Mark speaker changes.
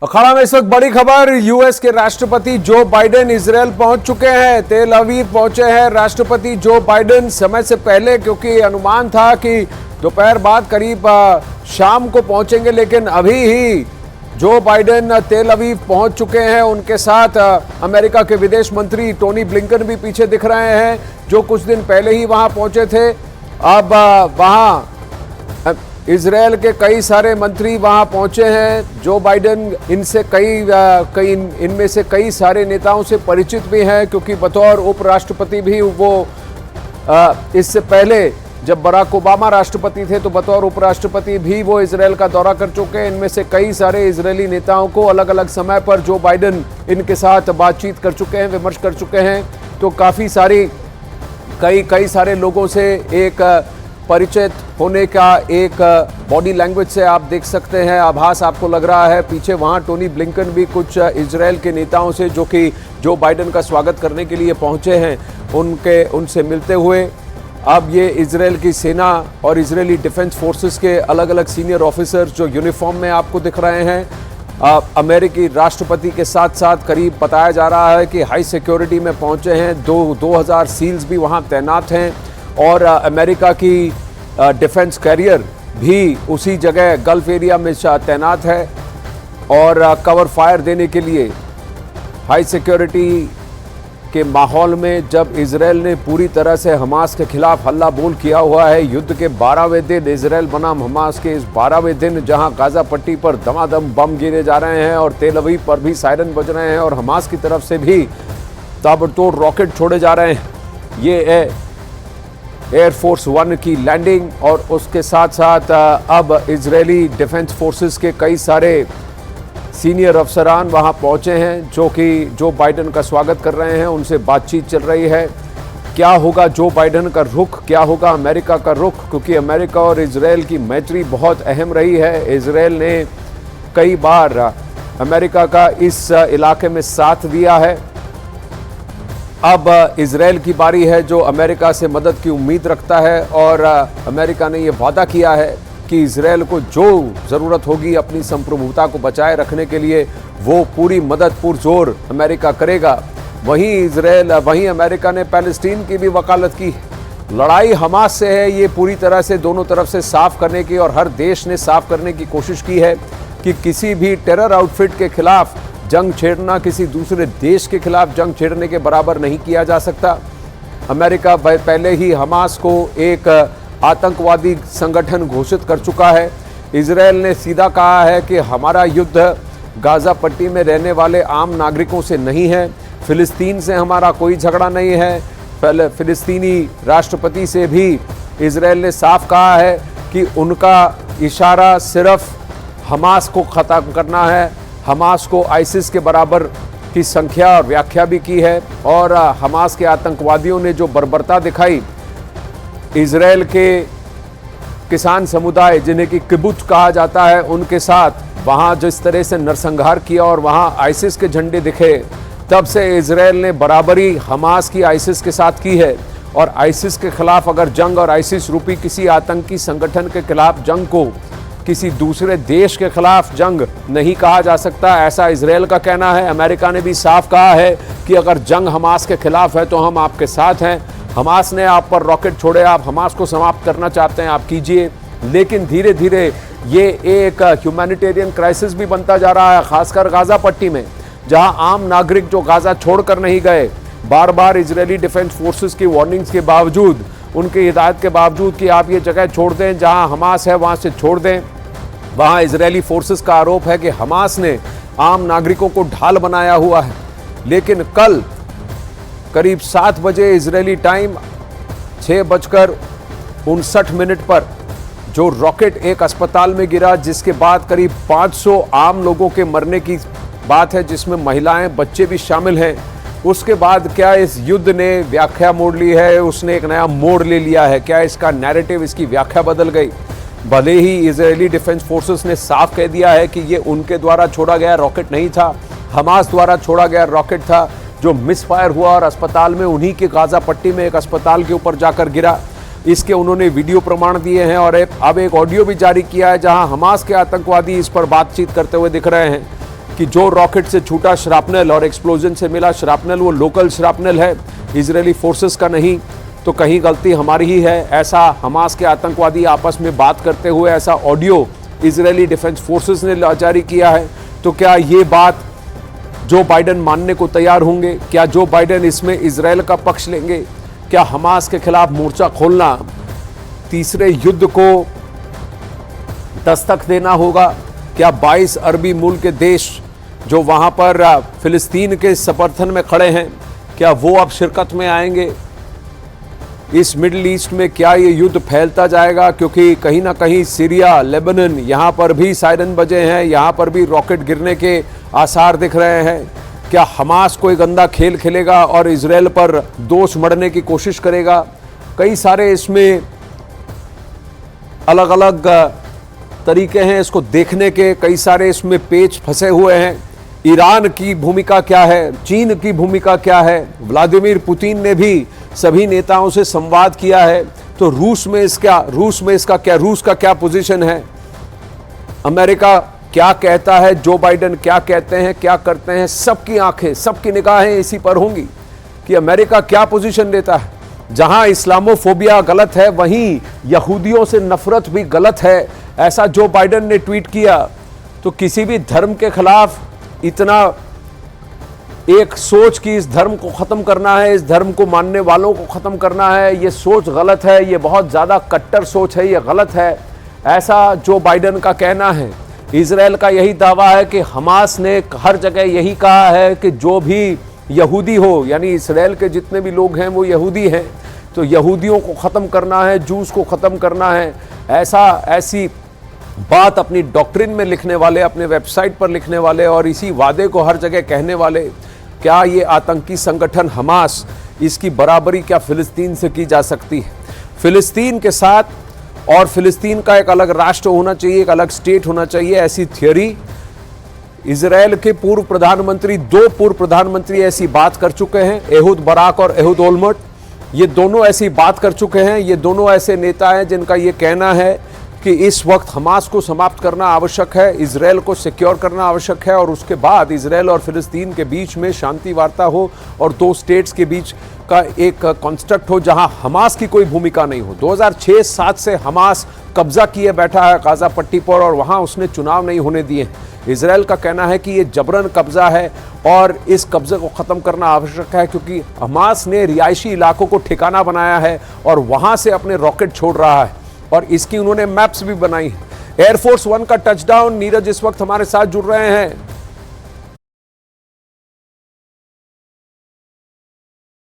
Speaker 1: अखाड़ा में इस वक्त बड़ी खबर, यूएस के राष्ट्रपति जो बाइडेन इजरायल पहुंच चुके हैं। तेल अवीव पहुंचे हैं राष्ट्रपति जो बाइडेन समय से पहले, क्योंकि अनुमान था कि दोपहर बाद करीब शाम को पहुंचेंगे, लेकिन अभी ही जो बाइडेन तेल अवीव पहुंच चुके हैं। उनके साथ अमेरिका के विदेश मंत्री टोनी ब्लिंकन भी पीछे दिख रहे हैं, जो कुछ दिन पहले ही वहां पहुंचे थे। अब वहां इजरायल के कई सारे मंत्री वहां पहुंचे हैं। जो बाइडेन इनमें से कई सारे नेताओं से परिचित भी हैं, क्योंकि बतौर उपराष्ट्रपति भी वो इससे पहले जब बराक ओबामा राष्ट्रपति थे तो बतौर उपराष्ट्रपति भी वो इजरायल का दौरा कर चुके हैं। इनमें से कई सारे इजरायली नेताओं को अलग अलग समय पर जो बाइडेन इनके साथ बातचीत कर चुके हैं, विमर्श कर चुके हैं। तो काफ़ी सारी कई सारे लोगों से एक परिचित होने का एक बॉडी लैंग्वेज से आप देख सकते हैं, आभास आपको लग रहा है। पीछे वहां टोनी ब्लिंकन भी कुछ इजरायल के नेताओं से, जो कि जो बाइडेन का स्वागत करने के लिए पहुंचे हैं, उनसे मिलते हुए। अब ये इजरायल की सेना और इजरायली डिफेंस फोर्सेस के अलग अलग सीनियर ऑफिसर्स जो यूनिफॉर्म में आपको दिख रहे हैं, अमेरिकी राष्ट्रपति के साथ साथ करीब बताया जा रहा है कि हाई सिक्योरिटी में पहुंचे हैं। 2000 सील्स भी वहां तैनात हैं और अमेरिका की डिफेंस कैरियर भी उसी जगह गल्फ एरिया में तैनात है और कवर फायर देने के लिए। हाई सिक्योरिटी के माहौल में जब इजरायल ने पूरी तरह से हमास के खिलाफ हल्ला बोल किया हुआ है, युद्ध के 12वें दिन इजरायल बनाम हमास के इस 12वें दिन जहां गाजा पट्टी पर दमादम बम गिरे जा रहे हैं और तेल अवीव पर भी सायरन बज रहे हैं और हमास की तरफ से भी ताबड़तोड़ रॉकेट छोड़े जा रहे हैं। ये एयरफोर्स 1 की लैंडिंग और उसके साथ साथ अब इजरायली डिफेंस फोर्सेस के कई सारे सीनियर अफसरान वहां पहुंचे हैं, जो कि जो बाइडेन का स्वागत कर रहे हैं। उनसे बातचीत चल रही है। क्या होगा जो बाइडेन का रुख, क्या होगा अमेरिका का रुख, क्योंकि अमेरिका और इजरायल की मैत्री बहुत अहम रही है। इजरायल ने कई बार अमेरिका का इस इलाके में साथ दिया है। अब इजरायल की बारी है, जो अमेरिका से मदद की उम्मीद रखता है और अमेरिका ने ये वादा किया है कि इजरायल को जो ज़रूरत होगी अपनी संप्रभुता को बचाए रखने के लिए, वो पूरी मदद पुरजोर अमेरिका करेगा। वहीं अमेरिका ने पैलेस्टीन की भी वकालत की। लड़ाई हमास से है, ये पूरी तरह से दोनों तरफ से साफ करने की और हर देश ने साफ करने की कोशिश की है कि किसी भी टेरर आउटफिट के खिलाफ जंग छेड़ना किसी दूसरे देश के खिलाफ जंग छेड़ने के बराबर नहीं किया जा सकता। अमेरिका पहले ही हमास को एक आतंकवादी संगठन घोषित कर चुका है। इजरायल ने सीधा कहा है कि हमारा युद्ध गाजा पट्टी में रहने वाले आम नागरिकों से नहीं है, फिलिस्तीन से हमारा कोई झगड़ा नहीं है। फिलिस्तीनी राष्ट्रपति से भी इजरायल ने साफ कहा है कि उनका इशारा सिर्फ हमास को ख़त्म करना है। हमास को आइसिस के बराबर की संख्या और व्याख्या भी की है और हमास के आतंकवादियों ने जो बर्बरता दिखाई, इजरायल के किसान समुदाय जिन्हें कि किबुत्ज कहा जाता है, उनके साथ वहाँ जिस तरह से नरसंहार किया और वहाँ आइसिस के झंडे दिखे, तब से इजरायल ने बराबरी हमास की आइसिस के साथ की है। और आइसिस के खिलाफ अगर जंग और आइसिस रूपी किसी आतंकी संगठन के खिलाफ जंग को किसी दूसरे देश के खिलाफ जंग नहीं कहा जा सकता, ऐसा इजरायल का कहना है। अमेरिका ने भी साफ कहा है कि अगर जंग हमास के खिलाफ है तो हम आपके साथ हैं। हमास ने आप पर रॉकेट छोड़े, आप हमास को समाप्त करना चाहते हैं, आप कीजिए। लेकिन धीरे धीरे ये एक ह्यूमैनिटेरियन क्राइसिस भी बनता जा रहा है, खासकर गाजा पट्टी में, जहां आम नागरिक जो गाजा छोड़कर नहीं गए, बार बार इजरायली डिफेंस फोर्सेस की वार्निंग्स के बावजूद, उनकी हिदायत के बावजूद कि आप ये जगह छोड़ दें, जहां हमास है वहां से छोड़ दें, वहां इजरायली फोर्सेस का आरोप है कि हमास ने आम नागरिकों को ढाल बनाया हुआ है। लेकिन कल करीब 7 बजे इजरायली टाइम 6:59 पर जो रॉकेट एक अस्पताल में गिरा, जिसके बाद करीब 500 आम लोगों के मरने की बात है, जिसमें महिलाएं, बच्चे भी शामिल हैं। उसके बाद क्या इस युद्ध ने व्याख्या मोड़ ली है, उसने एक नया मोड़ ले लिया है? क्या इसका नैरेटिव, इसकी व्याख्या बदल गई? भले ही इजरायली डिफेंस फोर्सेस ने साफ कह दिया है कि ये उनके द्वारा छोड़ा गया रॉकेट नहीं था, हमास द्वारा छोड़ा गया रॉकेट था जो मिसफायर हुआ और अस्पताल में, उन्हीं के गाजा पट्टी में एक अस्पताल के ऊपर जाकर गिरा। इसके उन्होंने वीडियो प्रमाण दिए हैं और अब एक ऑडियो भी जारी किया है जहां हमास के आतंकवादी इस पर बातचीत करते हुए दिख रहे हैं। कि जो रॉकेट से छूटा श्रापनल और एक्सप्लोजन से मिला श्रापनल वो लोकल श्रापनल है, इजरायली फोर्सेस का नहीं, तो कहीं गलती हमारी ही है। ऐसा हमास के आतंकवादी आपस में बात करते हुए ऐसा ऑडियो इजरायली डिफेंस फोर्सेस ने जारी किया है। तो क्या ये बात जो बाइडेन मानने को तैयार होंगे? क्या जो बाइडेन इसमें इजरायल का पक्ष लेंगे? क्या हमास के खिलाफ मोर्चा खोलना, तीसरे युद्ध को दस्तक देना होगा? क्या 22 अरबी मूल के देश जो वहां पर फिलिस्तीन के समर्थन में खड़े हैं, क्या वो अब शिरकत में आएंगे? इस मिडिल ईस्ट में क्या ये युद्ध फैलता जाएगा? क्योंकि कहीं ना कहीं सीरिया, लेबनान, यहाँ पर भी सायरन बजे हैं, यहाँ पर भी रॉकेट गिरने के आसार दिख रहे हैं। क्या हमास कोई गंदा खेल खेलेगा और इजरायल पर दोष मढ़ने की कोशिश करेगा? कई सारे इसमें अलग अलग तरीके हैं इसको देखने के, कई सारे इसमें पेच फंसे हुए हैं। ईरान की भूमिका क्या है? चीन की भूमिका क्या है? व्लादिमीर पुतिन ने भी सभी नेताओं से संवाद किया है, तो रूस का क्या पोजीशन है? अमेरिका क्या कहता है? जो बाइडेन क्या कहते हैं, क्या करते हैं? सबकी आंखें, सबकी निगाहें इसी पर होंगी कि अमेरिका क्या पोजीशन लेता है। जहां इस्लामोफोबिया गलत है, वहीं यहूदियों से नफरत भी गलत है, ऐसा जो बाइडेन ने ट्वीट किया। तो किसी भी धर्म के खिलाफ इतना एक सोच कि इस धर्म को खत्म करना है, इस धर्म को मानने वालों को खत्म करना है, ये सोच गलत है, ये बहुत ज्यादा कट्टर सोच है, ये गलत है, ऐसा जो बाइडेन का कहना है। इजरायल का यही दावा है कि हमास ने हर जगह यही कहा है कि जो भी यहूदी हो, यानी इजरायल के जितने भी लोग हैं वो यहूदी हैं, तो यहूदियों को ख़त्म करना है, जूस को ख़त्म करना है। ऐसी बात अपनी डॉक्ट्रिन में लिखने वाले, अपने वेबसाइट पर लिखने वाले और इसी वादे को हर जगह कहने वाले, क्या ये आतंकी संगठन हमास, इसकी बराबरी क्या फिलिस्तीन से की जा सकती है? फिलिस्तीन के साथ और फिलिस्तीन का एक अलग राष्ट्र होना चाहिए, एक अलग स्टेट होना चाहिए, ऐसी थियोरी इजरायल के दो पूर्व प्रधानमंत्री ऐसी बात कर चुके हैं। एहुद बराक और एहुद ओलमर्ट, ये दोनों ऐसी बात कर चुके हैं। ये दोनों ऐसे नेता हैं जिनका ये कहना है कि इस वक्त हमास को समाप्त करना आवश्यक है, इजरायल को सिक्योर करना आवश्यक है और उसके बाद इजरायल और फिलिस्तीन के बीच में शांति वार्ता हो और दो स्टेट्स के बीच का एक कॉन्स्ट्रक्ट हो जहां हमास की कोई भूमिका नहीं हो। 2006-07 से हमास कब्जा किए बैठा है गाजा पट्टी पर और वहां उसने चुनाव नहीं होने दिए। इजरायल का कहना है कि ये जबरन कब्जा है और इस कब्जे को ख़त्म करना आवश्यक है, क्योंकि हमास ने रिहायशी इलाकों को ठिकाना बनाया है और वहां से अपने रॉकेट छोड़ रहा है और इसकी उन्होंने मैप्स भी बनाई है। एयरफोर्स 1 का टचडाउन, नीरज इस वक्त हमारे साथ जुड़ रहे हैं।